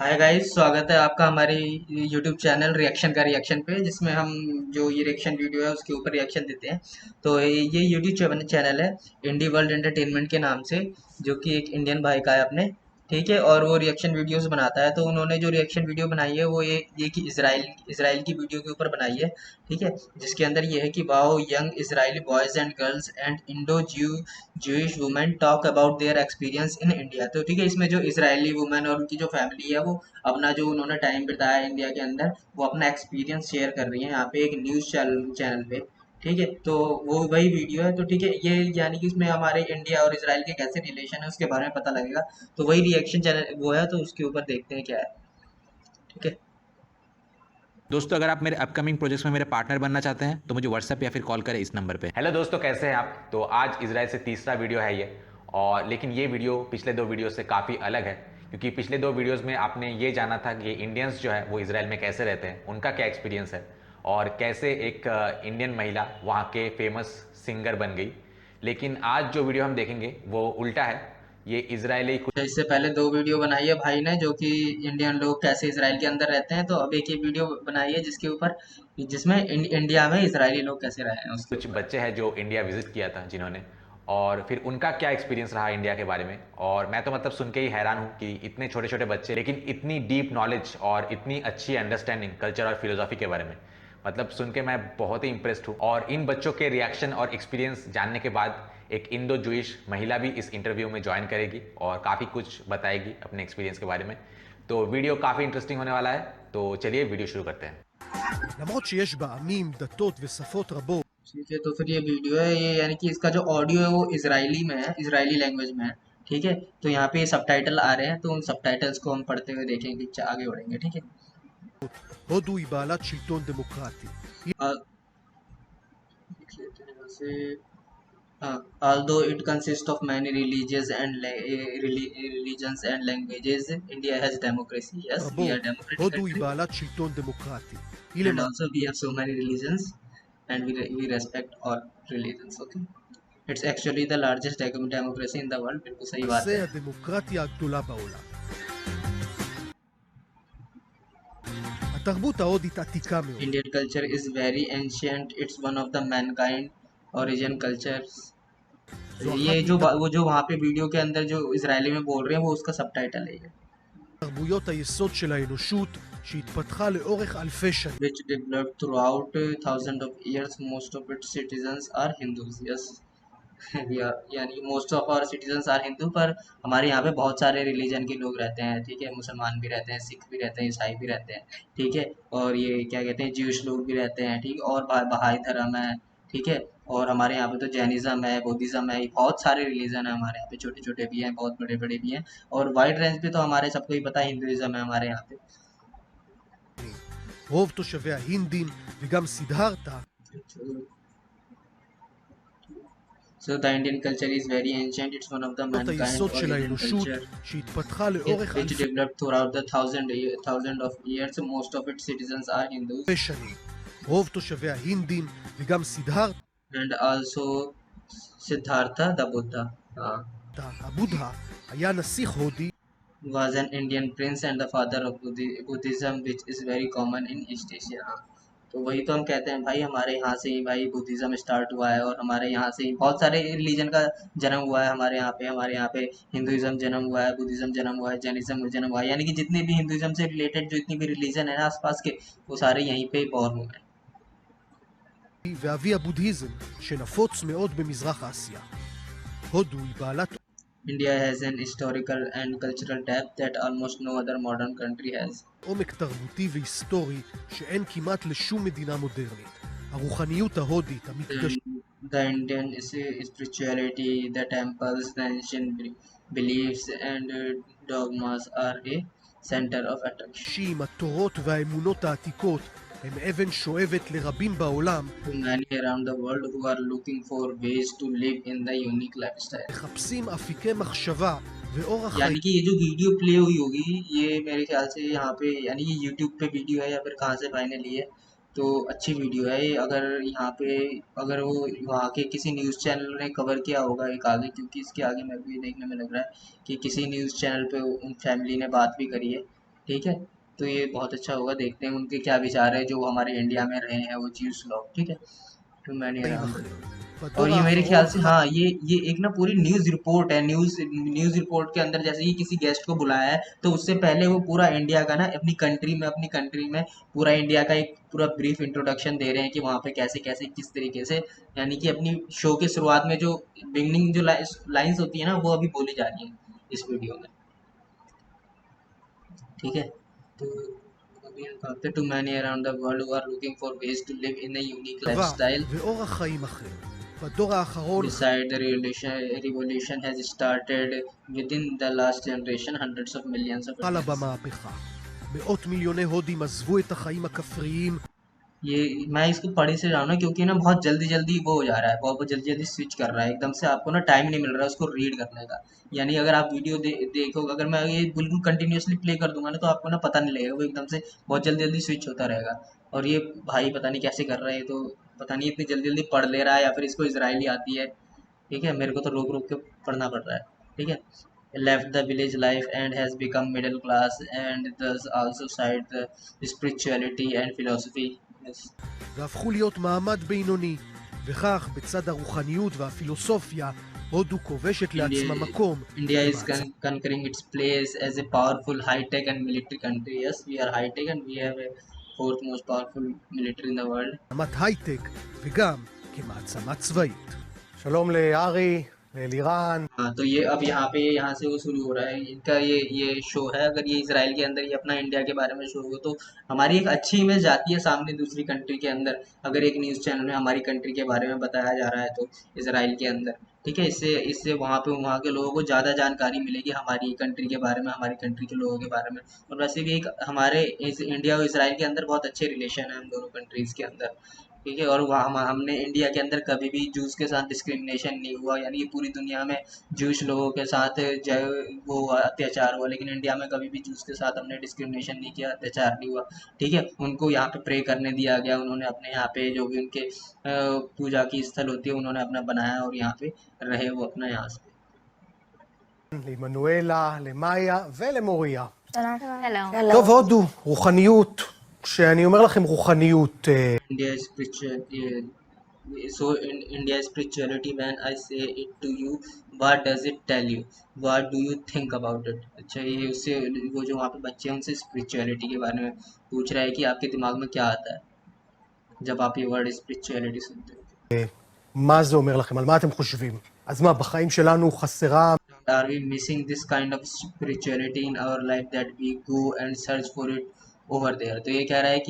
Hi guys, स्वागत है आपका हमारे यूट्यूब चैनल रिएक्शन का रिएक्शन पे, जिसमें हम जो ये रिएक्शन वीडियो है उसके ऊपर रिएक्शन देते हैं। तो ये यूट्यूब चैनल है इंडी वर्ल्ड एंटरटेनमेंट के नाम से, जो कि एक इंडियन भाई का है अपने। ठीक है, और वो रिएक्शन वीडियोस बनाता है। तो उन्होंने जो रिएक्शन वीडियो बनाई है वो ये कि इसराइल इसराइल की वीडियो के ऊपर बनाई है। ठीक है, जिसके अंदर ये है कि wow, young Israeli boys and girls and Indo Jewish women talk about their experience in India. तो ठीक है, इसमें जो इसराइली वुमेन और उनकी जो फैमिली है वो अपना जो उन्होंने टाइम बिताया इंडिया के अंदर, वो अपना एक्सपीरियंस शेयर कर रही है यहाँ पे एक न्यूज़ चैनल चैनल पे। ठीक है, तो वो वही वीडियो है। तो ठीक है, ये यानी कि इसमें हमारे इंडिया और इसराइल के कैसे रिलेशन है उसके बारे में पता लगेगा। तो वही रिएक्शन चैनल वो है, तो उसके ऊपर देखते हैं क्या है। ठीक है। दोस्तों, अगर आप मेरे अपकमिंग प्रोजेक्ट्स में मेरे पार्टनर बनना चाहते हैं तो मुझे व्हाट्सएप या फिर कॉल करें इस नंबर पे। हेलो दोस्तों, कैसे हैं आप। तो आज इजराइल से तीसरा वीडियो है ये। और लेकिन ये वीडियो पिछले दो वीडियो से काफ़ी अलग है, क्योंकि पिछले दो वीडियोस में आपने ये जाना था कि इंडियंस जो है वो इजराइल में कैसे रहते हैं, उनका क्या एक्सपीरियंस है और कैसे एक इंडियन महिला वहाँ के फेमस सिंगर बन गई। लेकिन आज जो वीडियो हम देखेंगे वो उल्टा है। ये इजरायली तो इससे पहले दो वीडियो बनाई है भाई ने, जो कि इंडियन लोग कैसे इसराइल के अंदर रहते हैं। तो अब एक ही वीडियो बनाई है जिसके ऊपर, जिसमें इंडिया में इसराइली लोग कैसे रहे हैं उसके कुछ ऊपर। बच्चे हैं जो इंडिया विजिट किया था जिन्होंने, और फिर उनका क्या एक्सपीरियंस रहा इंडिया के बारे में। और मैं तो मतलब सुन के ही हैरान हूँ कि इतने छोटे छोटे बच्चे लेकिन इतनी डीप नॉलेज और इतनी अच्छी अंडरस्टैंडिंग कल्चर और फिलोसॉफी के बारे में। मतलब सुन के मैं बहुत ही इंप्रेस्ड हूँ। और इन बच्चों के रिएक्शन और एक्सपीरियंस जानने के बाद एक इंडो जूइश महिला भी इस इंटरव्यू में ज्वाइन करेगी और काफ़ी कुछ बताएगी अपने एक्सपीरियंस के बारे में। तो वीडियो काफ़ी इंटरेस्टिंग होने वाला है। तो चलिए वीडियो शुरू करते हैं। למרות שיש בה עמים, דתות ושפות רבות, ठीक है, तो फिर ये वीडियो है ये, यानी कि इसका जो ऑडियो है वो इसराइली में है, इसराइली लैंग्वेज में है। ठीक है, तो यहाँ पे सबटाइटल आ रहे हैं, तो उन सबटाइटल्स को हम पढ़ते हुए देखेंगे, आगे बढ़ेंगे। ठीक है। הודו היא בעלת שלטון דמוקרטי. देख लेते हैं यहाँ से। Although it consists of many religions and languages, India has democracy. Yes, we רבות. are democratic הודו היא country, בעלת שלטון דמוקרטי. היא and למעשה also we have so many religions, and we respect all religions. Okay. It's actually the largest democracy in the world. बिल्कुल सही बात है। הדמוקרטיה הגדולה בעולם. התרבות ההודית עתיקה מאוד. Indian culture is very ancient. It's one of the mankind origin cultures. זו ये אחת जो वो जो वहाँ पे वीडियो के अंदर जो इजरायली में बोल रहे हैं वो उसका सबटाइटल है ये। מתרבויות היסוד של האנושות שהתפתחה לאורך אלפי שנים. Which developed throughout thousands of years. Most of its citizens are Hindus. Yes, we are, यानी most of our citizens are Hindu, पर हमारे यहाँ पे बहुत सारे रिलीजन के लोग रहते हैं। ठीक है, मुसलमान भी रहते हैं, सिख भी रहते हैं, ईसाई भी रहते हैं। ठीक है, और ये क्या कहते हैं, ज्यूश लोग भी रहते हैं। ठीक, और बहाई धर्म है। ठीक है, और हमारे यहाँ पे तो जैनिज्म है, बुद्धिज्म है, बहुत सारे रिलीजन है हमारे यहाँ पे, छोटे छोटे भी हैं, बहुत बड़े बड़े भी हैं। और वाइड रेंज पे तो हमारे सबको ही पता है, हिंदुइज्म है हमारे यहाँ पे। רוב תושביה הינדים וגם סידהרתה. So the Indian culture is very ancient. It's one of the mankind היסוד של origin האנושות culture, שהתפתחה לאורך which אלפי developed throughout the thousand of years. Most of its citizens are Hindus, שנים. רוב תושביה הינדים וגם סידהרתה, and also Siddhartha the Buddha הבודהה, היה נסיך הודי was an Indian prince and the father of Buddhism, which is very common in East Asia. तो वही तो हम कहते हैं भाई, हमारे यहाँ से ही भाई बुद्धिज्म स्टार्ट हुआ है, और हमारे यहाँ से ही बहुत सारे रिलीजन का जन्म हुआ है हमारे यहाँ पे हिंदुइज्म जन्म हुआ है, बुद्धिज्म जन्म हुआ है, जैनिज्म जन्म हुआ है। यानी कि जितने भी हिंदुइज्म से रिलेटेड जितनी भी रिलीजन है ना आसपास के, वो सारे यहीं पे बॉर्न हुए हैं। ואבי הבודהיזם שנפוץ מאוד במזרח אסיה. הודו היא בעלת India has an historical and cultural depth that almost no other modern country has. עומק תרבותי והיסטורי שאין כמעט לשום מדינה מודרנית. הרוחניות ההודית, המקדש... The Indian spirituality, the temples, the ancient beliefs and dogmas are a center of attraction התורות והאמונות העתיקות הם אבן שואבת לרבים בעולם to many around the world who are looking for ways to live in the unique lifestyle. מחפשים אפיקי מחשבה ואורח यानी חיים कि ये जो video play हुई होगी, ये मेरे ख्याल से यहाँ पे, यानी कि यूट्यूब पे वीडियो है या फिर कहाँ से भाई ने ली है, तो अच्छी वीडियो है ये। अगर यहाँ पे, अगर वो वहाँ के किसी न्यूज़ चैनल ने कवर किया होगा एक आगे, क्योंकि इसके आगे मेरे को ये देखने में लग रहा है कि किसी न्यूज़ चैनल पे उन फैमिली ने बात भी करी है। ठीक है। तो ये बहुत अच्छा होगा, देखते हैं उनके क्या विचार है जो हमारे इंडिया में रहे हैं वो ज्यूस लोग, ठीक है। तो मैंने חיים अराउंड, אחר. और בדור ये मेरे ख्याल האחרון से हाँ, ये एक ना पूरी न्यूज़ रिपोर्ट है, न्यूज़ रिपोर्ट के अंदर जैसे ही किसी गेस्ट को बुलाया है तो उससे पहले वो पूरा इंडिया का ना अपनी कंट्री में पूरा इंडिया का एक पूरा ब्रीफ इंट्रोडक्शन दे रहे हैं कि वहाँ पे कैसे कैसे किस तरीके से, यानी कि अपनी शो के शुरुआत में जो बिगनिंग जो लाइंस होती है ना वो अभी बोली जा रही है इस वीडियो में, ठीक है। तो अभी हम कहते to many around the world who are looking for ways to live in a unique דבר lifestyle. ואורח חיים אחר. בדור האחרון Besides, the revolution has started within the last generation. Hundreds of millions of חלה Indians. במהפכה. מאות מיליוני הודים עזבו את החיים הכפריים ये मैं इसको पढ़ी से जाऊँ ना क्योंकि ना बहुत जल्दी जल्दी वो हो जा रहा है, बहुत जल्दी जल्दी स्विच कर रहा है एकदम से, आपको ना टाइम नहीं मिल रहा है उसको रीड करने का। यानी अगर आप वीडियो देखोगे, अगर मैं ये बिल्कुल कंटिन्यूअसली प्ले कर दूंगा ना तो आपको ना पता नहीं लगेगा, वो एकदम से बहुत जल्दी जल्दी स्विच होता रहेगा। और ये भाई पता नहीं कैसे कर रहा है, तो पता नहीं इतनी जल्दी जल्दी पढ़ ले रहा है या फिर इसको इजरायली आती है, ठीक है। मेरे को तो रोक रोक के पढ़ना पड़ रहा है, ठीक है। Left the village life and has become middle class and thus also side the spirituality and philosophy. Yes. והפכו להיות מעמד בינוני. וכך, בצד הרוחניות והפילוסופיה, הודו כובשת לעצמה מקום. India is במעצמה. conquering its place as a powerful high-tech and military country. Yes, we are high-tech and we have a fourth most powerful military in the world. מעצמת הייטק, וגם כמעצמה צבאית. שלום לארי, לאלירן. हाँ, तो ये अब यहाँ से वो शुरू हो रहा है इनका ये शो है। अगर ये इसराइल के अंदर ये अपना इंडिया के बारे में शो हो तो हमारी एक अच्छी इमेज जाती है सामने दूसरी कंट्री के अंदर, अगर एक न्यूज़ चैनल में हमारी कंट्री के बारे में बताया जा रहा है तो इसराइल के अंदर, ठीक है। इससे इससे वहाँ के लोगों को ज़्यादा जानकारी मिलेगी हमारी कंट्री के बारे में, हमारी कंट्री के लोगों के बारे में। और वैसे भी एक हमारे इंडिया और इसराइल के अंदर बहुत अच्छे रिलेशन है हम दोनों कंट्रीज़ के अंदर, ठीक है। और वहाँ हमने इंडिया के अंदर कभी भी जूस के साथ डिस्क्रिमिनेशन नहीं हुआ, यानी कि पूरी दुनिया में जूस लोगों के साथ वो हुआ, अत्याचार हुआ, लेकिन इंडिया में कभी भी जूस के साथ हमने डिस्क्रिमिनेशन नहीं किया, अत्याचार नहीं हुआ, ठीक है। उनको यहाँ पे प्रे करने दिया गया, उन्होंने अपने यहाँ पे जो भी उनके पूजा की स्थल होती है उन्होंने अपना बनाया और यहाँ पे रहे वो अपना यहाँ से। לעמנואלה, למאיה ולמוריה. שלום. טוב, הודו, רוחניות. כשאני אומר לכם רוחניות, India spiritual, so in India spirituality, when I say it to you, what does it tell you? What do you think about it? अच्छा, ये उससे वो जो वहाँ पे बच्चे हैं उनसे स्पिरिचुअलिटी के बारे में पूछ रहा है कि आपके दिमाग में क्या आता है जब आप ये वर्ड स्पिरिचुअलिटी सुनते हो। מה זה אומר לכם? על מה אתם חושבים? אז מה, בחיים שלנו חסרה... Are we missing this kind of spirituality in our life that we go and search for it over there? तो ये कह रहा है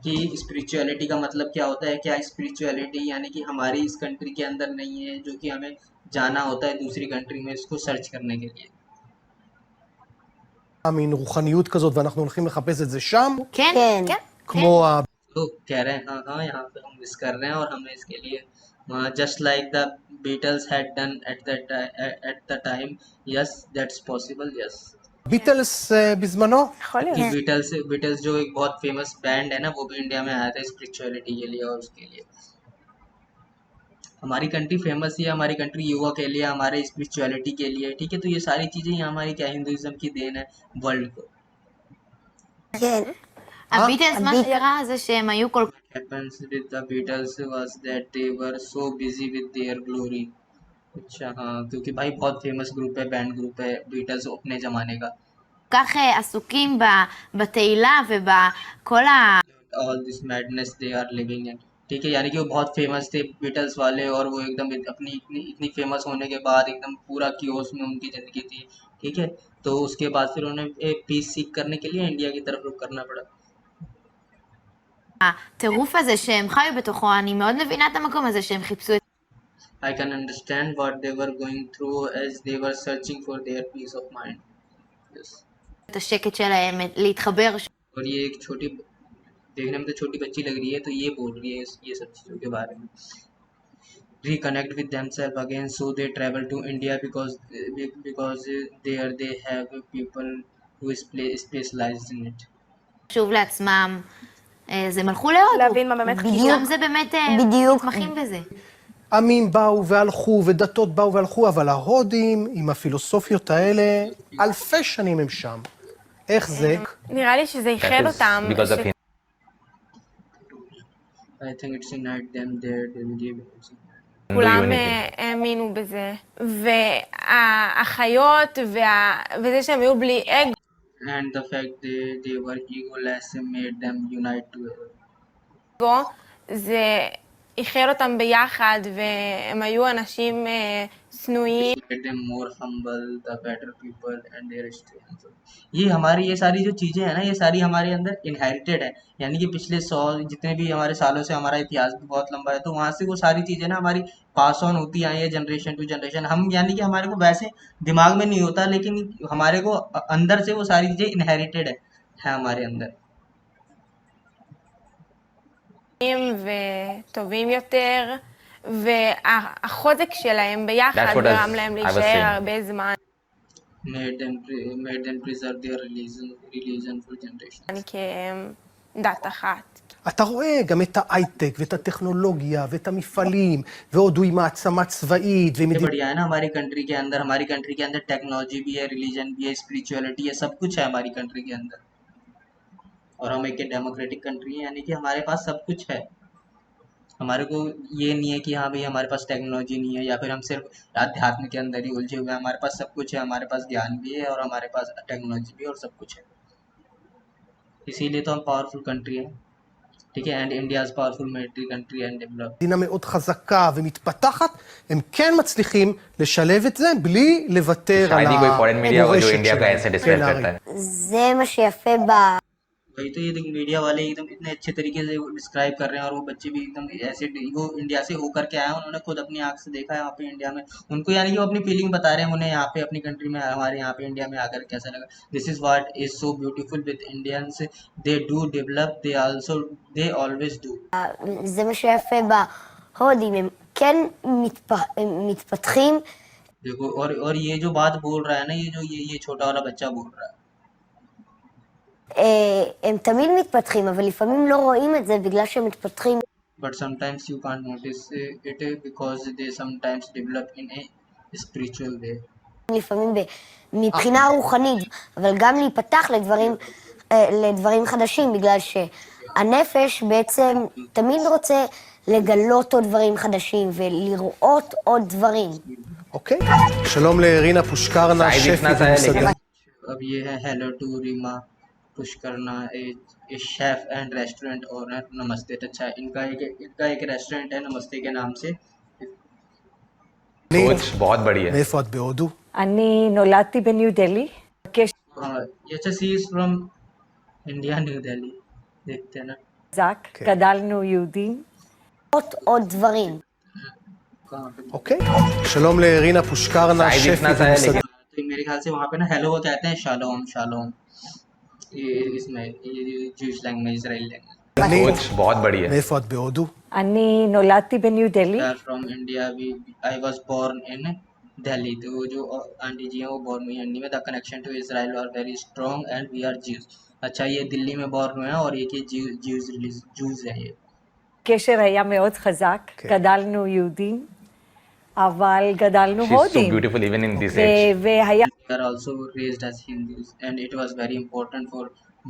कि स्पिरिचुअलिटी का मतलब क्या होता है, क्या स्पिरिचुअलिटी यानी कि हमारी इस कंट्री के अंदर नहीं है, जो कि हमें जाना होता है दूसरी कंट्री में इसको सर्च करने के लिए। מין רוחניות כזאת ואנחנו הולכים לחפש את זה שם, כן, כן. כמו तो कह रहे हैं हाँ हाँ, यहाँ पे हम मिस कर रहे हैं और हमें इसके लिए just like the Beatles had done at the time. Yes, that's possible. Yes. ביטלס בזמנו. יכול להיות. कि बीटल्स जो एक बहुत फेमस बैंड है ना वो भी इंडिया में आया था स्पिरिचुअलिटी के लिए और उसके लिए। हमारी कंट्री फेमस है, हमारी कंट्री योगा के लिए, हमारे स्पिरिचुअलिटी के लिए, ठीक है। तो ये सारी चीजें ये हमारी क्या हिंदुइज्म की देन है वर्ल्ड को। כן. הביטלס, מה שקרה זה שהם היו כל What happens with the Beatles was that they were so busy with their glory. अच्छा हाँ, क्योंकि भाई बहुत फेमस ग्रुप है, बैंड ग्रुप है बीटल्स अपने जमाने का। כך עסוקים בתהילה ובכל ה... All this madness they are living in, ठीक है। यानी कि वो बहुत फेमस थे बीटल्स वाले और वो एकदम अपनी इतनी फेमस होने के बाद एकदम पूरा कियोस में उनकी ज़िंदगी थी, ठीक है। तो उसके बाद फिर उन्हें पीस सीख करने के लिए इंडिया की तरफ रुख करना पड़ा। הטירוף הזה שהם חיו בתוכו, אני מאוד מבינה את המקום הזה שהם חיפשו I can understand what they were going through as they were searching for their peace of mind. Yes. את השקט שלהם, להתחבר. और ये एक छोटी, देखने में तो छोटी बच्ची लग रही है, तो ये बोल रही है ये सब चीज़ों के बारे में। Reconnect with themselves again, so they travel to India because there they have people who specialized in it. שוב לעצמם, אז הם הלכו להודו. להבין מה באמת כי שם זה באמת מתמחים בזה. עמים באו והלכו ודתות באו והלכו, אבל ההודים עם הפילוסופיות האלה, אלפי שנים הם שם. איך זה? נראה לי שזה That איחד is אותם. because of him. I think it's unite them there they believe Hindu כולם unity. האמינו בזה. והאחיות וזה שהם היו בלי אגו, and the fact they were egoless made them unite together. זה איחד אותם ביחד, והם היו אנשים צנועים. Made them more humble, the better people and their strength. ये हमारी ये सारी जो चीज़ें हैं ना ये सारी हमारे अंदर इनहेरिटेड है, यानी कि पिछले 100 जितने भी हमारे सालों से हमारा इतिहास भी बहुत लंबा है, तो वहाँ से वो सारी चीज़ें ना हमारी पास ऑन होती आई है जनरेशन टू जनरेशन। हम यानी कि हमारे को वैसे दिमाग में नहीं होता, लेकिन हमारे को अंदर से वो सारी चीज़ें इनहेरिटेड है हमारे अंदर। וטובים יותר, והחוזק שלהם ביחד That's what גרם I להם was להישאר saying. הרבה זמן, made them preserve their religion for generations. כדת אחת. אתה רואה גם את ההייטק ואת הטכנולוגיה ואת המפעלים, והודו היא מעצמה צבאית, ये बढ़िया है ना, हमारी कंट्री के अंदर टेक्नोलॉजी भी है, रिलीजन भी है, स्पिरिचुअलिटी है, सब कुछ है हमारी कंट्री के अंदर। और हम एक डेमोक्रेटिक कंट्री है, यानी कि हमारे पास सब कुछ है। हमारे को ये नहीं है कि हाँ भाई हमारे पास टेक्नोलॉजी नहीं है या फिर हम सिर्फ अध्यात्म के अंदर ही उलझे हुए हैं। हमारे पास सब कुछ है, हमारे पास ज्ञान भी है और हमारे पास टेक्नोलॉजी भी है और सब कुछ है। इसीलिए तो हम पावरफुल कंट्री है, ठीक है। And India powerful military country and develop. מדינה מאוד חזקה ומתפתחת, הם כן מצליחים לשלב את זה בלי לוותר על शायद ही कोई फॉरेन मीडिया हो जो המורשת इंडिया का ऐसे שלהם. डिस्क्राइब כן, करता ארי. है। זה מה שיפה वही तो ये मीडिया वाले एकदम इतने अच्छे तरीके से डिस्क्राइब कर रहे हैं, और वो बच्चे भी एकदम ऐसे, वो इंडिया से होकर के आए हैं, उन्होंने खुद अपनी आंख से देखा है यहाँ पे इंडिया में। उनको यानी कि वो अपनी फीलिंग बता रहे हैं, उन्हें यहाँ पे अपनी कंट्री में, हमारे यहाँ पे इंडिया में आकर कैसा लगा। This is what is so beautiful with Indians, they do develop, they always do. זה מה שיפה בהודים, הם כן מתפתחים. देखो, और ये जो बात बोल रहा है ना, ये छोटा वाला बच्चा बोल रहा है, הם תמיד מתפתחים, אבל לפעמים לא רואים את זה בגלל שהם מתפתחים. but sometimes you can't notice it because they sometimes develop in a spiritual way. לפעמים מבחינה רוחנית, אבל גם להיפתח לדברים חדשים, בגלל שהנפש בעצם תמיד רוצה לגלות עוד דברים חדשים ולראות עוד דברים. אוקיי? שלום לרינה פושקרנה, size שפית इतना सा है ומסעדנית. अब ये है hello to Reema Pushkarna, a chef and restaurant owner. नमस्ते। अच्छा, इनका एक रेस्टोरेंट है नमस्ते के नाम से। אני- सोच बहुत बड़ी है। מאיפה את בהודו? אני נולדתי בניו דלהי. हाँ, अच्छा, she is from India, New Delhi. देखते हैं ना חזק, כן. גדלנו יהודים. עוד דברים. कहाँ पे। אוקיי? שלום לרינה פושקרנה, साइज שפית इतना सा है ומסעדנית. तो मेरे ख्याल से वहाँ पे ना हेलो वो कहते हैं शालोम शालोम, ये इसमें ये जूश लैंग्वेज, इसराइल लैंग्वेज। אני- सोच बहुत बड़ी है। מאיפה את בהודו? אני नולדתי बניו דלהי. From India, I was born in Delhi. तो वो जो आंटी जी हैं वो बोर्न हुई इंडिया में। The connection to Israel are very strong and we are Jews. अच्छा, ये दिल्ली में बोर्न हुए हैं और ये जूज है ये। הקשר היה מאוד חזק, כן. גדלנו יהודים, אבל גדלנו She's so הודים. beautiful even in this age. והיה We are also raised as Hindus, and it was very important for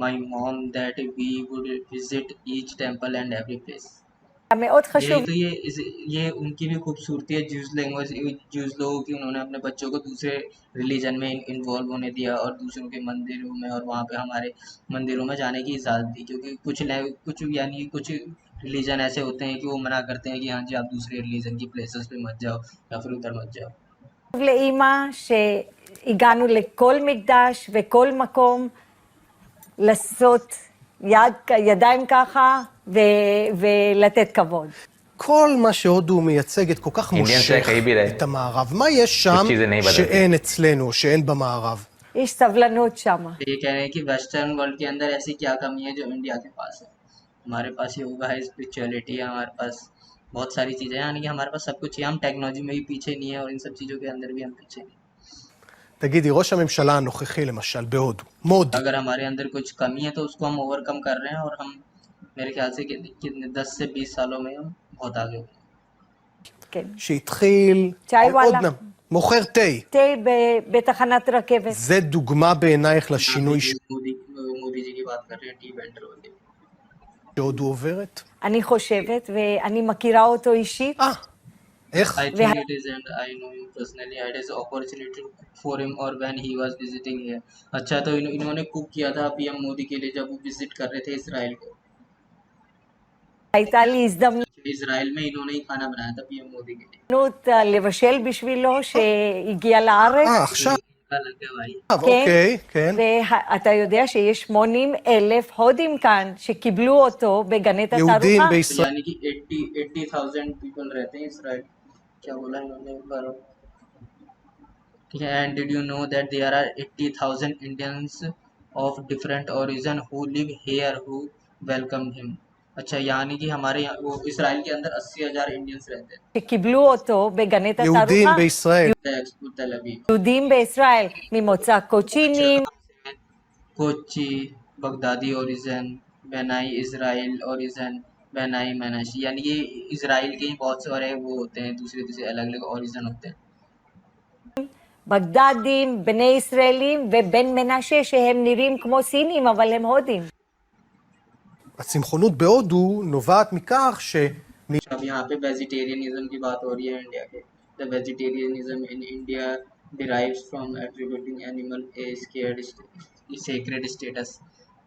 my mom that we would visit each temple and every place. מאוד यही חשוב. तो ये उनकी भी खूबसूरती है, जूस लैंग्वेज, जूस लोगों की। उन्होंने अपने बच्चों को दूसरे रिलीजन में इन्वॉल्व होने दिया और दूसरों के मंदिरों में और वहाँ पे हमारे मंदिरों में जाने की इजाज़त दी, क्योंकि कुछ यानी कुछ रिलीजन ऐसे होते हैं कि वो मना करते हैं कि हाँ जी आप दूसरे रिलीजन की प्लेसेस पे मत जाओ या फिर उधर मत जाओ। לאימא שהגענו לכל מקדש וכל מקום לעשות ידיים ככה ולתת כבוד. כל מה שהודו מייצגת כל כך Indian מושך से कहीं भी रहे, את המערב. מה יש שם चीजें नहीं बदलती. שאין אצלנו, שאין במערב? יש סבלנות שם. ये कह रहे हैं कि वेस्टर्न वर्ल्ड के अंदर ऐसी क्या कमी है जो इंडिया के पास है। हमारे पास योगा है, स्पिरिचुअलिटी है, हमारे पास बहुत सारी चीज़ें हैं, यानी कि हमारे पास सब कुछ है। हम टेक्नोलॉजी में भी पीछे नहीं है और इन सब चीज़ों के अंदर भी हम पीछे नहीं। תגידי, ראש הממשלה הנוכחי למשל בהודו, מודי, अगर हमारे अंदर कुछ कमी है तो उसको हम ओवरकम कर रहे हैं, और हम मेरे ख्याल से कितने 10 से 20 सालों में हम बहुत आगे हो गए। כן. שהתחיל, צ'אי עוד וואלה. מוכר תה. תה בתחנת רכבת. זה דוגמה בעינייך לשינוי मोदी जी की बात कर रहे हैं टी वेंडर वाले। שהודו עוברת? אני חושבת, ואני מכירה אותו אישית. איך? I think it is, and I know him personally. I had his opportunity to cook for him or when he was visiting here. अच्छा तो इन्होंने कुक किया था पीएम मोदी के लिए जब वो विजिट कर रहे थे इसराइल को। הייתה לי הזדמנות इसराइल में इन्होंने ही खाना बनाया था पीएम मोदी के लिए। לבשל בשבילו שהגיע לארץ. עכשיו, क्या लग गया भाई? אוקיי, כן. ואתה יודע שיש 80,000 הודים כאן שקיבלו אותו בגני יהודים התערוכה. בישראל. यानी कि 80,000 पीपल रहते हैं इसराइल। क्या बोला इन्होंने एक बार और? ठीक है, and did you know that there are 80,000 Indians of different origin who live here who welcomed him? अच्छा यानी कि हमारे यहाँ वो इसराइल के अंदर 80,000 इंडियंस रहते हैं। שקיבלו אותו בגני יהודים התערוכה. בישראל. Tel Aviv, יהודים בישראל, ממוצא קוצ'ינים, Kochi, Baghdadi origin, Bene Israel origin, Bene Menashe, यानी कि इसराइल के ही बहुत सारे वो होते हैं, दूसरे दूसरे अलग अलग ओरिजिन होते हैं। בגדדים, בני ישראלים ובן מנשה שהם נראים כמו סינים אבל הם הודים. הצמחונות בהודו נובעת מכך अब यहाँ पे वेजिटेरियनिज्म की बात हो रही है इंडिया के। The vegetarianism in India derives from attributing animal A sacred status.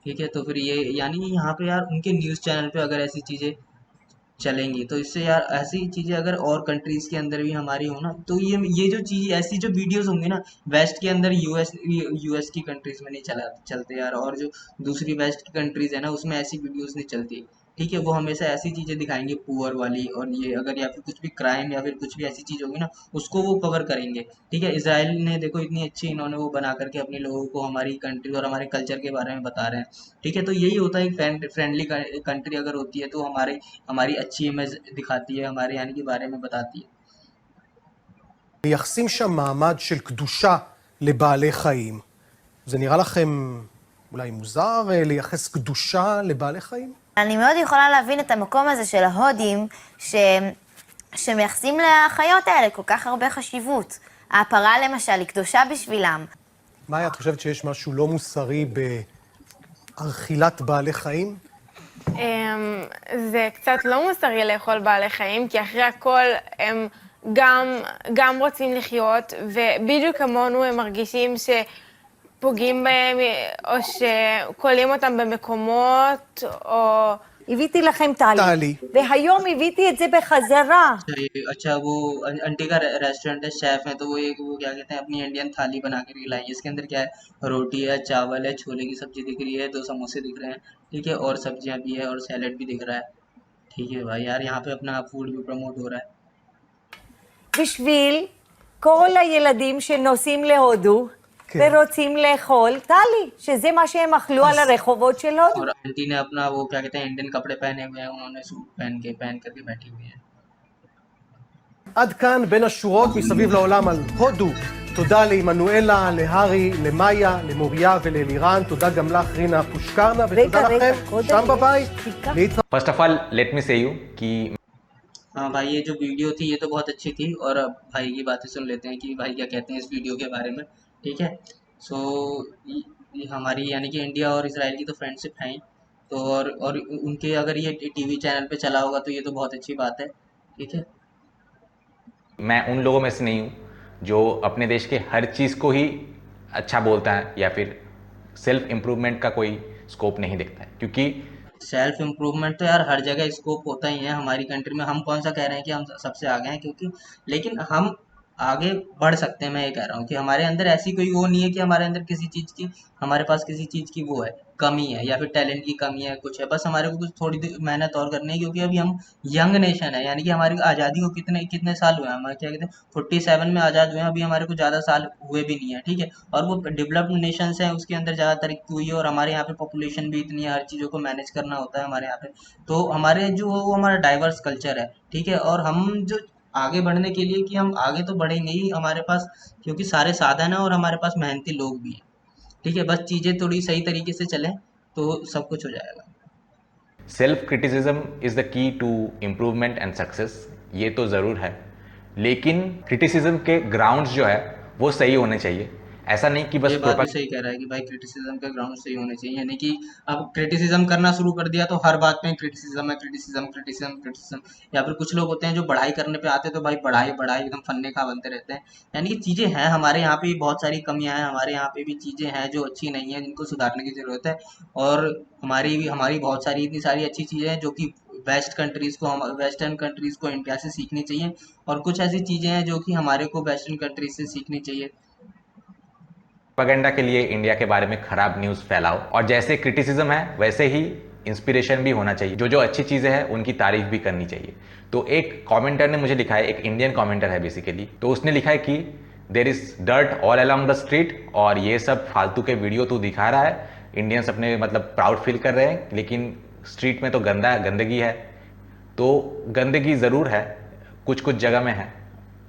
ठीक है, तो फिर ये यानी कि यहाँ पे यार उनके न्यूज़ चैनल पे अगर ऐसी चीज़ें चलेंगी तो इससे यार ऐसी चीज़ें अगर और कंट्रीज़ के अंदर भी हमारी हो ना तो ये जो चीज़ ऐसी जो वीडियोस होंगी ना वेस्ट के अंदर यूएस की कंट्रीज़ में नहीं चलते यार, और जो दूसरी वेस्ट की कंट्रीज़ है ना उसमें ऐसी वीडियोस नहीं चलती। ठीक है, वो हमेशा ऐसी चीज़ें दिखाएंगे पुअर वाली, और ये अगर या फिर कुछ भी क्राइम या फिर कुछ भी ऐसी चीज़ होगी ना उसको वो कवर करेंगे। ठीक है, इसराइल ने देखो इतनी अच्छी इन्होंने वो बना करके अपने लोगों को हमारी कंट्री और हमारे कल्चर के बारे में बता रहे हैं। ठीक है, तो यही होता है, एक फ्रेंडली कंट्री अगर होती है तो हमारी अच्छी इमेज दिखाती है, हमारे यानी के बारे में बताती है। מייחסים שם מעמד של קדושה לבעלי חיים. זה נראה לכם אולי מוזר לייחס קדושה לבעלי חיים? אני מאוד יכולה להבין את המקום הזה של ההודים, שמייחסים לחיות האלה כל כך הרבה חשיבות. הפרה למשל היא קדושה בשבילם. מאיה, את חושבת שיש משהו לא מוסרי באכילת בעלי חיים? זה קצת לא מוסרי לאכול בעלי חיים, כי אחרי הכל הם גם רוצים לחיות, ובדיוק כמונו הם מרגישים שפוגעים בהם, או שקולים אותם במקומות, או... הבאתי לכם טלי, טלי. והיום הבאתי את זה בחזרה. अच्छा वो आंटी का रेस्टोरेंट है, शेफ है, तो वो क्या कहते हैं अपनी इंडियन थाली बना के लाई है। इसके अंदर क्या है, रोटी है, चावल है, छोले की सब्जी दिख रही है, 2 समोसे दिख रहे हैं। ठीक है, और सब्जियां भी है और सैलेड भी दिख रहा है। ठीक है भाई यार, यहाँ पे अपना फूड भी प्रमोट हो रहा है। בשביל כל הילדים שנוסעים להודו, כן. ורוצים לאכול טלי, שזה מה שהם אכלו על הרחובות של הודו. और आंटी ने अपना वो क्या कहते हैं इंडियन कपड़े पहने हुए हैं, उन्होंने सूट पहन करके बैठी हुई है। עד כאן בין השורות מסביב לעולם על הודו. תודה לעמנואלה, להרי, למאיה, למוריה ולאלירן. תודה גם לך, רינה פושקרנה, ותודה לכם שם בבית. להתראות. First of all let me say you कि हाँ भाई, ये जो वीडियो थी ये तो बहुत अच्छी थी, और अब भाई की बातें सुन लेते हैं कि भाई क्या कहते हैं इस वीडियो के बारे में। ठीक है, सो ये हमारी यानी कि इंडिया और इसराइल की तो फ्रेंडशिप है ही, तो और उनके अगर ये टीवी चैनल पे चला होगा तो ये तो बहुत अच्छी बात है। ठीक है, मैं उन लोगों में से नहीं हूँ जो अपने देश के हर चीज़ को ही अच्छा बोलता है या फिर सेल्फ इम्प्रूवमेंट का कोई स्कोप नहीं दिखता है, क्योंकि सेल्फ इम्प्रूवमेंट तो यार हर जगह स्कोप होता ही है हमारी कंट्री में। हम कौन सा कह रहे हैं कि हम सबसे आगे हैं, क्योंकि लेकिन हम आगे बढ़ सकते हैं। मैं ये कह रहा हूँ कि हमारे अंदर ऐसी कोई वो नहीं है कि हमारे अंदर किसी चीज़ की, हमारे पास किसी चीज़ की वो है कमी है या फिर टैलेंट की कमी है, कुछ है। बस हमारे को कुछ थोड़ी मेहनत और करनी है, क्योंकि अभी हम यंग नेशन है, यानी कि हमारी आज़ादी को कितने साल हुए हैं, हमारे क्या कहते हैं 47 में आज़ाद हुए हैं, अभी हमारे को ज़्यादा साल हुए भी नहीं है। ठीक है, और वो डेवलप्ड नेशंस हैं उसके अंदर ज़्यादा तरक्की हुई है, और हमारे यहाँ पे पॉपुलेशन भी इतनी है, हर चीज़ों को मैनेज करना होता है हमारे यहाँ पे। तो हमारे जो वो हमारा डाइवर्स कल्चर है। ठीक है, और हम जो आगे बढ़ने के लिए कि हम आगे तो बढ़ेंगे ही हमारे पास, क्योंकि सारे साधन हैं और हमारे पास मेहनती लोग भी हैं। ठीक है, बस चीज़ें थोड़ी सही तरीके से चलें तो सब कुछ हो जाएगा। Self criticism is the key to improvement and success, ये तो ज़रूर है, लेकिन क्रिटिसिज्म के ग्राउंड्स जो है वो सही होने चाहिए। ऐसा नहीं कि बस ये बात भी सही कह रहा है कि भाई क्रिटिसिज्म का ग्राउंड सही होने चाहिए, यानी कि अब क्रिटिसिज्म करना शुरू कर दिया तो हर बात में क्रिटिसिज्म है, क्रिटिसिज्म क्रिटिसिज्म क्रिटिसिज्म। या फिर कुछ लोग होते हैं जो पढ़ाई करने पे आते हैं तो भाई पढ़ाई पढ़ाई एकदम फन्ने खा बनते रहते हैं। यानी कि चीज़ें हैं, हमारे यहाँ पे भी बहुत सारी कमियां हैं, हमारे यहाँ पे भी चीज़ें हैं जो अच्छी नहीं है, जिनको सुधारने की ज़रूरत है। और हमारी बहुत सारी इतनी सारी अच्छी चीज़ें हैं जो कि वेस्टर्न कंट्रीज़ को इंडिया से सीखनी चाहिए, और कुछ ऐसी चीज़ें हैं जो कि हमारे को वेस्टर्न कंट्रीज से सीखनी चाहिए। प्रोपेगेंडा के लिए इंडिया के बारे में खराब न्यूज़ फैलाओ, और जैसे क्रिटिसिज्म है वैसे ही इंस्पिरेशन भी होना चाहिए। जो जो अच्छी चीज़ें हैं उनकी तारीफ भी करनी चाहिए। तो एक कमेंटर ने मुझे लिखा है, एक इंडियन कमेंटर है बेसिकली, तो उसने लिखा है कि there is dirt all along the street, और ये सब फालतू के वीडियो तू दिखा रहा है, इंडियंस अपने मतलब प्राउड फील कर रहे हैं, लेकिन स्ट्रीट में तो गंदगी है। तो गंदगी ज़रूर है, कुछ कुछ जगह में है,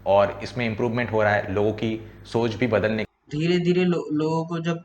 और इसमें इम्प्रूवमेंट हो रहा है, लोगों की सोच भी बदलने। धीरे धीरे लोगों को जब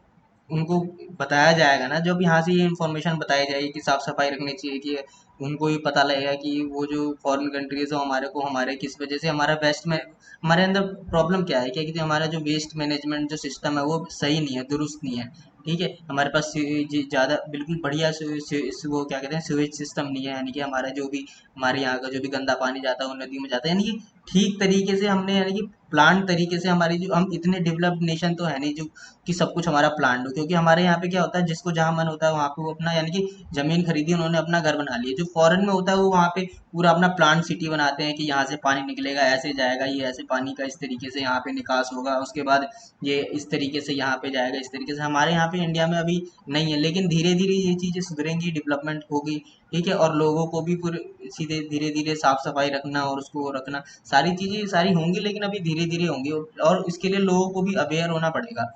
उनको बताया जाएगा ना, जब यहाँ से ये इन्फॉर्मेशन बताई जाएगी कि साफ सफाई रखनी चाहिए, कि उनको भी पता लगेगा कि वो जो फॉरेन कंट्रीज है हमारे को हमारे किस वजह से हमारा वेस्ट में हमारे अंदर प्रॉब्लम क्या है, क्या कि हमारा जो वेस्ट मैनेजमेंट जो सिस्टम है वो सही नहीं है, दुरुस्त नहीं है। ठीक है, हमारे पास ज़्यादा बिल्कुल बढ़िया वो क्या कहते हैं सीवेज सिस्टम नहीं है, यानी कि हमारा जो भी हमारे यहाँ का जो भी गंदा पानी जाता है वो नदी में जाता है, यानी कि ठीक तरीके से हमने यानी कि प्लान तरीके से हमारी जो हम इतने डेवलप्ड नेशन तो है नहीं जो कि सब कुछ हमारा प्लान हो। क्योंकि हमारे यहाँ पे क्या होता है, जिसको जहाँ मन होता है वहाँ पे वो अपना यानी कि जमीन खरीदी उन्होंने अपना घर बना लिया। जो फॉरेन में होता है वो वहाँ पे पूरा अपना प्लान सिटी बनाते हैं कि यहाँ से पानी निकलेगा, ऐसे जाएगा, ये ऐसे पानी का इस तरीके से यहाँ पे निकास होगा, उसके बाद ये इस तरीके से यहाँ पे जाएगा, इस तरीके से। हमारे यहाँ पे इंडिया में अभी नहीं है, लेकिन धीरे धीरे ये चीज़ें सुधरेंगी, डेवलपमेंट होगी। ठीक है, और लोगों को भी पूरे सीधे धीरे धीरे साफ सफाई रखना और उसको रखना, सारी चीज़ें सारी होंगी, लेकिन अभी धीरे धीरे होंगी, और इसके लिए लोगों को भी अवेयर होना पड़ेगा।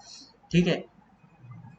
ठीक है,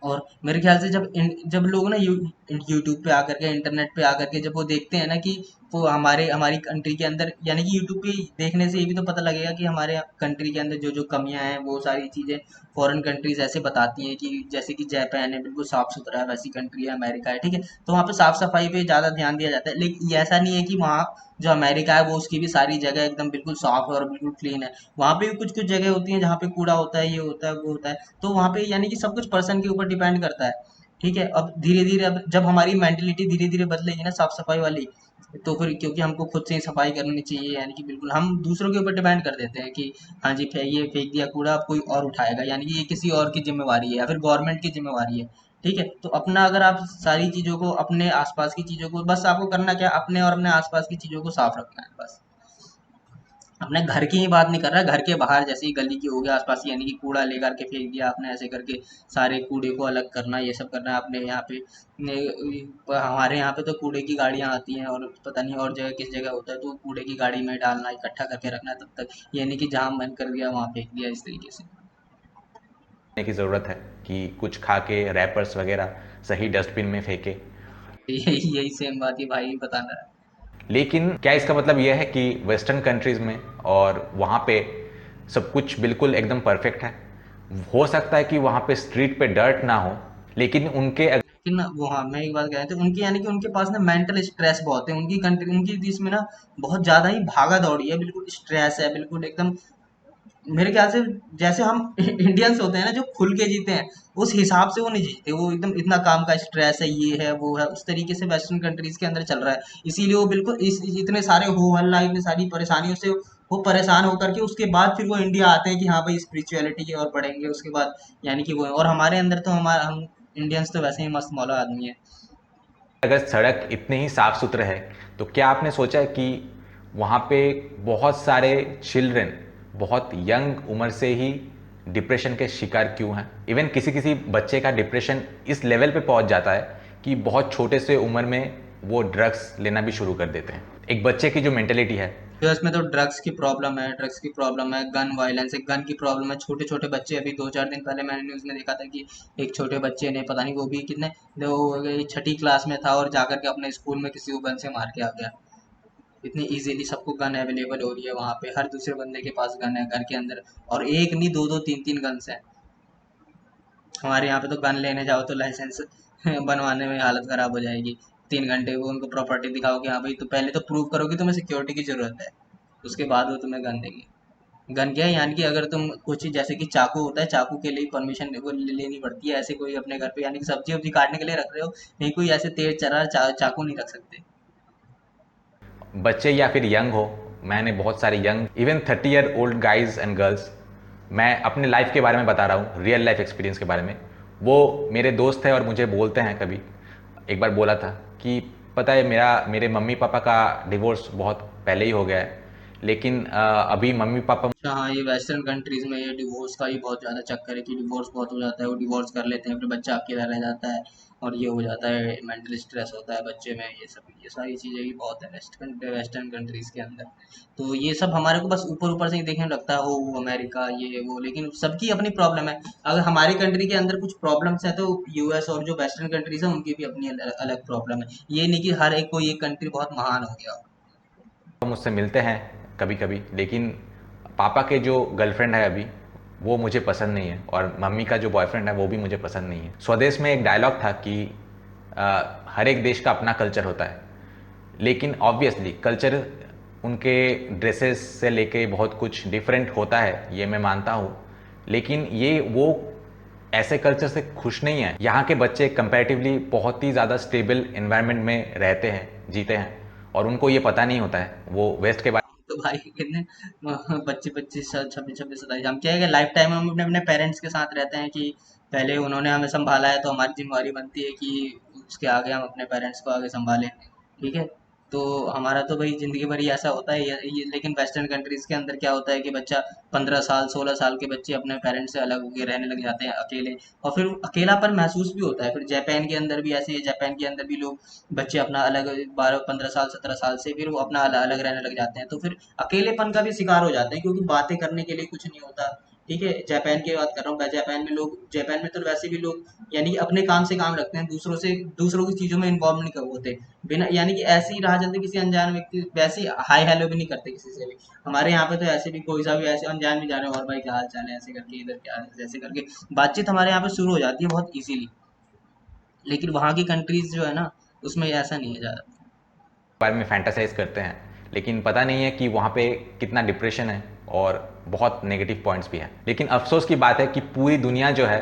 और मेरे ख्याल से जब लोग ना यूट्यूब पे आकर के इंटरनेट पे आकर के जब वो देखते हैं ना कि वो हमारी कंट्री के अंदर, यानी कि यूट्यूब पे देखने से ये भी तो पता लगेगा कि हमारे कंट्री के अंदर जो जो कमियां हैं वो सारी चीज़ें फॉरेन कंट्रीज ऐसे बताती हैं कि जैसे कि जापान है बिल्कुल साफ सुथरा है, वैसी कंट्री है अमेरिका है। ठीक है, तो वहाँ पे साफ सफाई पे ज़्यादा ध्यान दिया जाता है, लेकिन ये ऐसा नहीं है कि वहाँ जो अमेरिका है वो उसकी भी सारी जगह एकदम बिल्कुल साफ है और बिल्कुल क्लीन है। वहाँ पे भी कुछ कुछ जगह होती हैं जहाँ पे कूड़ा होता है, ये होता है, वो होता है। तो वहाँ पे यानी कि सब कुछ पर्सन के ऊपर डिपेंड करता है। ठीक है, अब धीरे धीरे अब जब हमारी मेंटेलिटी धीरे धीरे बदलेगी ना साफ सफाई वाली, तो फिर क्योंकि हमको खुद से ही सफाई करनी चाहिए, यानी कि बिल्कुल हम दूसरों के ऊपर डिपेंड कर देते हैं कि हाँ जी ये फेंक दिया कूड़ा, अब कोई और उठाएगा, यानी कि ये किसी और की जिम्मेवारी है या फिर गवर्नमेंट की जिम्मेवारी है। ठीक है, तो अपना अगर आप सारी चीज़ों को, अपने आसपास की चीज़ों को, बस आपको करना क्या, अपने और अपने आसपास की चीज़ों को साफ रखना है बस। अपने घर की ही बात नहीं कर रहा, घर के बाहर जैसे ही गली की हो गया आसपास की, यानी कि कूड़ा लेकर के फेंक दिया आपने, ऐसे करके सारे कूड़े को अलग करना, ये सब करना है अपने यहाँ पे। हमारे यहाँ पे तो कूड़े की गाड़ियाँ आती हैं, और पता नहीं और जगह किस जगह होता है, तो कूड़े की गाड़ी में डालना, इकट्ठा करके रखना तब तक, ये नहीं कि जहाँ मन कर दिया वहाँ फेंक दिया, इस तरीके से। की ज़रूरत है कि कुछ खा के रैपर्स वगैरह सही डस्टबिन में फेंके। यही सेम बात ही भाई बताना है। लेकिन क्या इसका मतलब यह है कि वेस्टर्न कंट्रीज़ में और वहाँ पे सब कुछ बिल्कुल एकदम परफेक्ट है? हो सकता है कि वहाँ पे स्ट्रीट पे डर्ट ना हो, लेकिन उनके कि ना वो, हाँ मैं एक बात कह रहा था, उनकी यानी कि उनके पास ना मेंटल स्ट्रेस बहुत है, उनकी कंट्री उनकी देश में ना बहुत ज़्यादा ही भागा दौड़ी है, बिल्कुल स्ट्रेस है, बिल्कुल एकदम मेरे ख्याल से जैसे हम इंडियंस होते हैं ना जो खुल के जीते हैं, उस हिसाब से वो नहीं जीते, वो एकदम इतना काम का स्ट्रेस है, ये है वो है, उस तरीके से वेस्टर्न कंट्रीज के अंदर चल रहा है। इसीलिए वो बिल्कुल इतने सारे हो हल्ला, इतनी सारी परेशानियों से वो परेशान होकर के उसके बाद फिर वो इंडिया आते हैं कि हाँ भाई स्पिरिचुअलिटी की ओर बढ़ेंगे, उसके बाद यानी कि वो है। और हमारे अंदर तो हम इंडियंस तो वैसे ही मस्त मौला आदमी है। अगर सड़क इतने ही साफ सुथरे है, तो क्या आपने सोचा है कि वहाँ पे बहुत सारे चिल्ड्रन बहुत यंग उम्र से ही डिप्रेशन के शिकार क्यों हैं? इवन किसी किसी बच्चे का डिप्रेशन इस लेवल पे पहुंच जाता है कि बहुत छोटे से उम्र में वो ड्रग्स लेना भी शुरू कर देते हैं। एक बच्चे की जो मेंटेलिटी है, यूएस में तो ड्रग्स की प्रॉब्लम है, गन वायलेंस है, गन की प्रॉब्लम है, छोटे छोटे बच्चे, अभी 2-4 दिन पहले मैंने न्यूज़ में देखा था कि एक छोटे बच्चे ने पता नहीं वो भी कितने, वो छठी क्लास में था और जाकर के अपने स्कूल में किसी को गन से मार के आ गया। इतनी इजीली सबको गन अवेलेबल हो रही है वहाँ पे, हर दूसरे बंदे के पास गन है घर के अंदर, और एक नहीं, दो दो तीन तीन गन्स हैं। हमारे यहाँ पे तो गन लेने जाओ तो लाइसेंस बनवाने में हालत ख़राब हो जाएगी। 3 घंटे वो उनको प्रॉपर्टी दिखाओ कि हाँ भाई, तो पहले तो प्रूव करो कि तुम्हें सिक्योरिटी की ज़रूरत है, उसके बाद वो तुम्हें गन देंगे। गन क्या है, यानी कि अगर तुम कुछ जैसे कि चाकू होता है, चाकू के लिए परमिशन वो लेनी पड़ती है, ऐसे कोई अपने घर पे यानी कि सब्जी वब्जी काटने के लिए रख रहे हो, नहीं कोई ऐसे तेज चरा चाकू नहीं रख सकते। बच्चे या फिर यंग हो, मैंने बहुत सारे young even 30 year old guys and girls, मैं अपने लाइफ के बारे में बता रहा हूँ, रियल लाइफ एक्सपीरियंस के बारे में। वो मेरे दोस्त है और मुझे बोलते हैं, कभी एक बार बोला था कि पता है मेरे मम्मी पापा का डिवोर्स बहुत पहले ही हो गया है, लेकिन अभी मम्मी पापा। अच्छा हाँ, ये वेस्टर्न कंट्रीज में ये डिवोर्स का ही बहुत ज़्यादा चक्कर है कि डिवोर्स बहुत हो जाता है, वो डिवोर्स कर लेते हैं, फिर बच्चा अकेला रह जाता है और ये हो जाता है, मेंटल स्ट्रेस होता है बच्चे में, ये सारी चीज़ें भी बहुत है वेस्टर्न कंट्रीज के अंदर। तो ये सब हमारे को बस ऊपर ऊपर से ही देखने लगता है, हो अमेरिका ये वो, लेकिन सबकी अपनी प्रॉब्लम है। अगर हमारी कंट्री के अंदर कुछ प्रॉब्लम्स है तो यूएस और जो वेस्टर्न कंट्रीज है उनकी भी अपनी अलग प्रॉब्लम है। ये नहीं कि हर एक कोई एक कंट्री बहुत महान हो गया। मुझसे मिलते हैं कभी कभी, लेकिन पापा के जो गर्लफ्रेंड है अभी, वो मुझे पसंद नहीं है, और मम्मी का जो बॉयफ्रेंड है वो भी मुझे पसंद नहीं है। स्वदेश में एक डायलॉग था कि हर एक देश का अपना कल्चर होता है, लेकिन ऑब्वियसली कल्चर उनके ड्रेसेस से लेके बहुत कुछ डिफरेंट होता है, ये मैं मानता हूँ, लेकिन ये वो ऐसे कल्चर से खुश नहीं है। यहाँ के बच्चे कंपैरेटिवली बहुत ही ज़्यादा स्टेबल एनवायरनमेंट में रहते हैं, जीते हैं, और उनको ये पता नहीं होता है वो वेस्ट के बारे। तो भाई कितने 25 26 27 हम क्या है कि लाइफ टाइम हम अपने अपने पेरेंट्स के साथ रहते हैं कि पहले उन्होंने हमें संभाला है तो हमारी जिम्मेवारी बनती है कि उसके आगे हम अपने पेरेंट्स को आगे संभालें। ठीक है, तो हमारा तो भाई ज़िंदगी भर ही ऐसा होता है लेकिन वेस्टर्न कंट्रीज़ के अंदर क्या होता है कि बच्चा 15 साल 16 साल के बच्चे अपने पेरेंट्स से अलग होकर रहने लग जाते हैं अकेले, और फिर अकेलापन महसूस भी होता है। फिर जापान के अंदर भी ऐसे ही, जापान के अंदर भी लोग बच्चे अपना अलग 12 15 साल 17 साल से फिर वो अपना अलग रहने लग जाते हैं, तो फिर अकेलेपन का भी शिकार हो जाते हैं क्योंकि बातें करने के लिए कुछ नहीं होता। ठीक है, जापान की बात कर रहा हूँ मैं, जापान में तो वैसे भी लोग यानी कि अपने काम से काम रखते हैं, दूसरों की चीज़ों में इन्वॉल्व नहीं होते, बिना यानी कि ऐसे ही राह चलते किसी अनजान व्यक्ति वैसे ही हाय हेलो भी नहीं करते किसी से भी। हमारे यहाँ पे तो ऐसे भी कोई सा भी ऐसे अनजान भी जा रहे हो और भाई क्या हाल चाल है ऐसे करके, इधर क्या है ऐसे करके बातचीत हमारे यहाँ पे शुरू हो जाती है बहुत इजीली, लेकिन वहाँ की कंट्रीज जो है ना उसमें ऐसा नहीं है ज़्यादा। बारे में फैंटासाइज करते हैं, लेकिन पता नहीं है कि वहाँ पे कितना डिप्रेशन है और बहुत नेगेटिव पॉइंट्स भी हैं। लेकिन अफसोस की बात है कि पूरी दुनिया जो है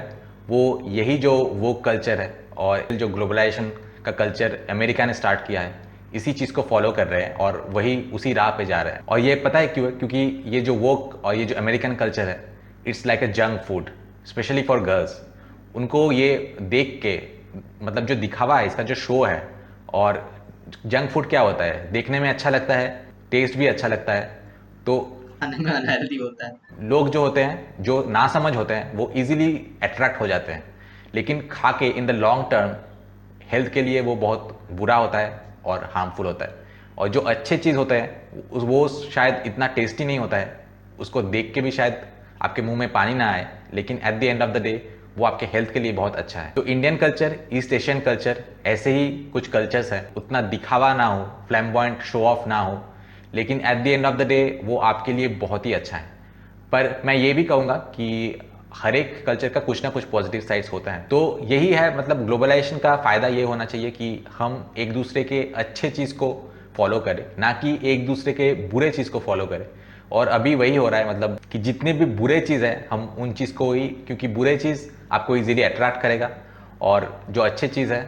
वो यही जो वो कल्चर है और जो ग्लोबलाइजेशन का कल्चर अमेरिका ने स्टार्ट किया है, इसी चीज़ को फॉलो कर रहे हैं और वही उसी राह पे जा रहे हैं। और ये पता है क्यों है? क्योंकि ये जो वोक और ये जो अमेरिकन कल्चर है, it's like a junk food, specially for girls. उनको ये देख के, मतलब जो दिखावा है इसका, जो शो है, और जंक फूड क्या होता है, देखने में अच्छा लगता है, टेस्ट भी अच्छा लगता है, तो खाने में अनहेल्दी होता है। लोग जो होते हैं, जो ना समझ होते हैं, वो इजीली अट्रैक्ट हो जाते हैं, लेकिन खा के in the long term health के लिए वो बहुत बुरा होता है और हार्मफुल होता है। और जो अच्छे चीज़ होते हैं वो शायद इतना टेस्टी नहीं होता है, उसको देख के भी शायद आपके मुंह में पानी ना आए, लेकिन at the end of the day वो आपके हेल्थ के लिए बहुत अच्छा है। तो Indian culture, east Asian culture, ऐसे ही कुछ कल्चर्स हैं, उतना दिखावा ना हो, फ्लैम्बॉयंट शो ऑफ ना हो, लेकिन at the end of the day वो आपके लिए बहुत ही अच्छा है। पर मैं ये भी कहूँगा कि हर एक कल्चर का कुछ ना कुछ पॉजिटिव साइड्स होता है। तो यही है, मतलब ग्लोबलाइजेशन का फ़ायदा ये होना चाहिए कि हम एक दूसरे के अच्छे चीज़ को फॉलो करें, ना कि एक दूसरे के बुरे चीज़ को फॉलो करें। और अभी वही हो रहा है, मतलब कि जितने भी बुरे चीज़ है हम उन चीज़ को ही, क्योंकि बुरे चीज़ आपको इजीली अट्रैक्ट करेगा और जो अच्छे चीज़ है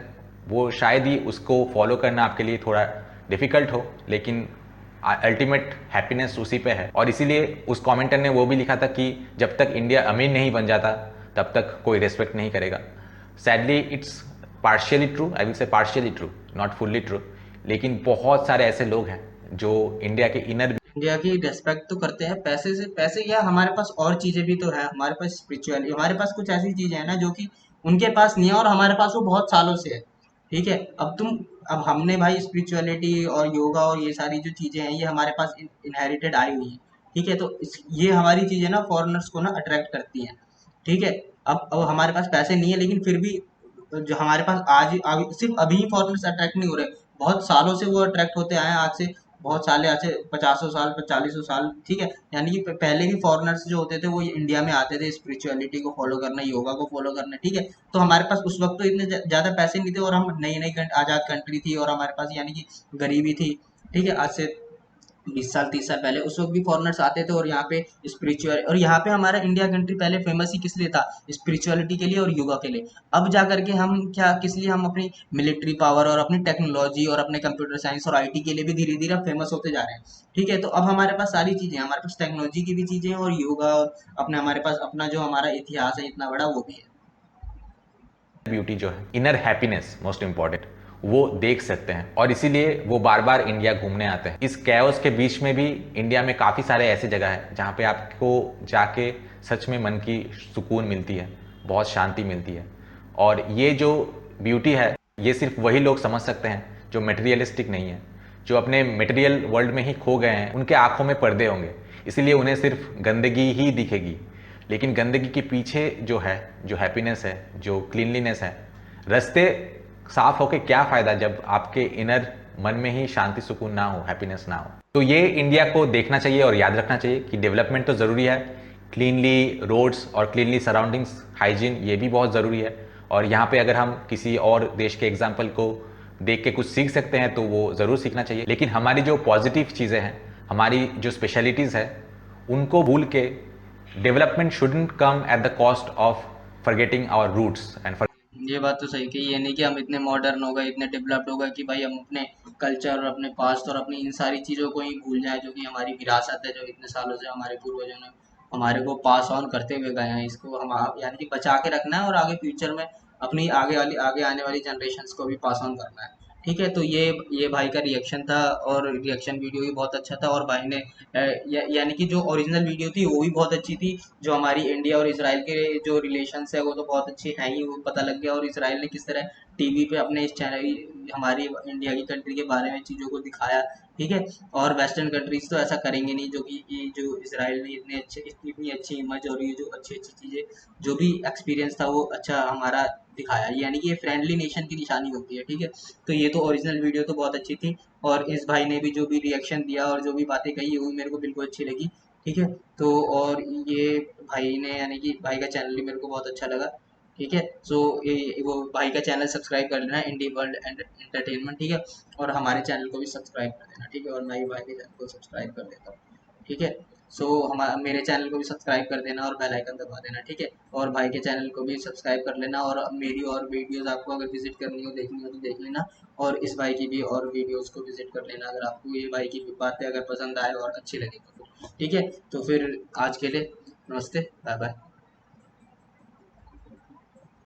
वो शायद ही उसको फॉलो करना आपके लिए थोड़ा डिफ़िकल्ट हो, लेकिन अल्टीमेट हैप्पीनेस उसी पे है। और इसीलिए उस कमेंटर ने वो भी लिखा था कि जब तक इंडिया अमीर नहीं बन जाता तब तक कोई रेस्पेक्ट नहीं करेगा। Sadly it's partially true, I will say partially true, not fully true, लेकिन बहुत सारे ऐसे लोग हैं जो इंडिया के इनर इंडिया की रेस्पेक्ट तो करते हैं पैसे से, पैसे क्या, हमारे पास और चीज़ें भी तो है, हमारे पास स्पिरिचुअलिटी, हमारे पास कुछ ऐसी चीज़ें हैं ना जो कि उनके पास नहीं है और हमारे पास वो बहुत सालों से है। ठीक है, अब हमने भाई स्पिरिचुअलिटी और योगा और ये सारी जो चीज़ें हैं ये हमारे पास इनहेरिटेड आई हुई हैं। ठीक है, तो ये हमारी चीज़ें ना फॉरेनर्स को ना अट्रैक्ट करती हैं। ठीक है, अब हमारे पास पैसे नहीं है लेकिन फिर भी जो हमारे पास आज सिर्फ अभी ही फॉरेनर्स अट्रैक्ट नहीं हो रहे, बहुत सालों से वो अट्रैक्ट होते आए हैं, आज से बहुत साल, आज से 50 साल 40 साल। ठीक है, यानी कि पहले भी फॉरेनर्स जो होते थे वो इंडिया में आते थे स्पिरिचुअलिटी को फॉलो करने, योगा को फॉलो करने। ठीक है, तो हमारे पास उस वक्त तो इतने ज़्यादा पैसे नहीं थे और हम नई नई आज़ाद कंट्री थी और हमारे पास यानी कि गरीबी थी। ठीक है, आज से 20 साल 30 साल पहले, उस वक्त भी फॉरेनर्स आते थे और यहाँ पे स्पिरिचुअल, और यहाँ पे हमारा इंडिया कंट्री पहले फेमस ही किस लिए था, स्पिरिचुअलिटी के लिए और योगा के लिए। अब जा करके हम क्या किस लिए, हम अपनी मिलिट्री पावर और अपनी टेक्नोलॉजी और अपने कंप्यूटर साइंस और आईटी के लिए भी धीरे धीरे फेमस होते जा रहे हैं। ठीक है, तो अब हमारे पास सारी चीजें, हमारे पास टेक्नोलॉजी की भी चीजें हैं और योगा, और अपने हमारे पास अपना जो हमारा इतिहास है इतना बड़ा, वो भी है। ब्यूटी जो है, इनर हैप्पीनेस मोस्ट इंपॉर्टेंट, वो देख सकते हैं और इसीलिए वो बार बार इंडिया घूमने आते हैं। इस कैओस के बीच में भी इंडिया में काफ़ी सारे ऐसे जगह हैं जहाँ पे आपको जाके सच में मन की सुकून मिलती है, बहुत शांति मिलती है। और ये जो ब्यूटी है ये सिर्फ वही लोग समझ सकते हैं जो मटेरियलिस्टिक नहीं है, जो अपने मटेरियल वर्ल्ड में ही खो गए हैं। उनके आंखों में पर्दे होंगे, इसीलिए उन्हें सिर्फ गंदगी ही दिखेगी। लेकिन गंदगी के पीछे जो है, जो हैप्पीनेस है, जो क्लीनलीनेस है, रास्ते साफ होके क्या फायदा जब आपके इनर मन में ही शांति सुकून ना हो, हैप्पीनेस ना हो। तो ये इंडिया को देखना चाहिए और याद रखना चाहिए कि डेवलपमेंट तो ज़रूरी है, क्लीनली रोड्स और क्लीनली सराउंडिंग्स, हाइजीन, ये भी बहुत ज़रूरी है। और यहाँ पे अगर हम किसी और देश के एग्जाम्पल को देख के कुछ सीख सकते हैं तो वो ज़रूर सीखना चाहिए। लेकिन हमारी जो पॉजिटिव चीज़ें हैं, हमारी जो स्पेशलिटीज़ है, उनको भूल के development shouldn't come at the cost of forgetting our roots and. ये बात तो सही कही, ये नहीं कि हम इतने मॉडर्न हो गए, इतने डेवलप्ड हो गए कि भाई हम अपने कल्चर और अपने पास्ट और अपनी इन सारी चीज़ों को ही भूल जाएं, जो कि हमारी विरासत है, जो इतने सालों से हमारे पूर्वजों ने हमारे को पास ऑन करते हुए गए हैं। इसको हम यानी कि बचा के रखना है और आगे फ्यूचर में अपनी आगे आने वाली जनरेशन्स को भी पास ऑन करना है। ठीक है, तो ये भाई का रिएक्शन था और रिएक्शन वीडियो भी बहुत अच्छा था। और भाई ने यानी कि जो ओरिजिनल वीडियो थी वो भी बहुत अच्छी थी। जो हमारी इंडिया और इसराइल के जो रिलेशंस है वो तो बहुत अच्छे हैं ही, वो पता लग गया। और इसराइल ने किस तरह टीवी पे अपने इस चैनल हमारी इंडिया की कंट्री के बारे में चीज़ों को दिखाया। ठीक है, और वेस्टर्न कंट्रीज तो ऐसा करेंगे नहीं, जो कि ये जो इसराइल ने इतनी अच्छी इमेज और ये जो अच्छी अच्छी चीज़ें, जो भी एक्सपीरियंस था वो अच्छा हमारा दिखाया। यानी कि ये फ्रेंडली नेशन की निशानी होती है। ठीक है, तो ये तो ओरिजिनल वीडियो तो बहुत अच्छी थी। और इस भाई ने भी जो भी रिएक्शन दिया और जो भी बातें कही वो मेरे को बिल्कुल अच्छी लगी। ठीक है, तो और ये भाई ने यानी कि भाई का चैनल भी मेरे को बहुत अच्छा लगा। ठीक है, सो वो भाई का चैनल सब्सक्राइब कर लेना, इंडी वर्ल्ड एंटरटेनमेंट। ठीक है, और हमारे चैनल को भी सब्सक्राइब कर देना। ठीक है, और मैं भी भाई के चैनल को सब्सक्राइब कर देता हूँ। ठीक है, सो मेरे चैनल को भी सब्सक्राइब कर देना और बेल आइकन दबा देना। ठीक है, और भाई के चैनल को भी सब्सक्राइब कर लेना। और मेरी और वीडियोस आपको अगर विजिट करनी हो, देखनी हो तो देख लेना। और इस भाई की भी और वीडियोस को विजिट कर लेना अगर आपको ये भाई की बातें अगर पसंद आए और अच्छी लगी तो। ठीक है, तो फिर आज के लिए नमस्ते, बाय बाय।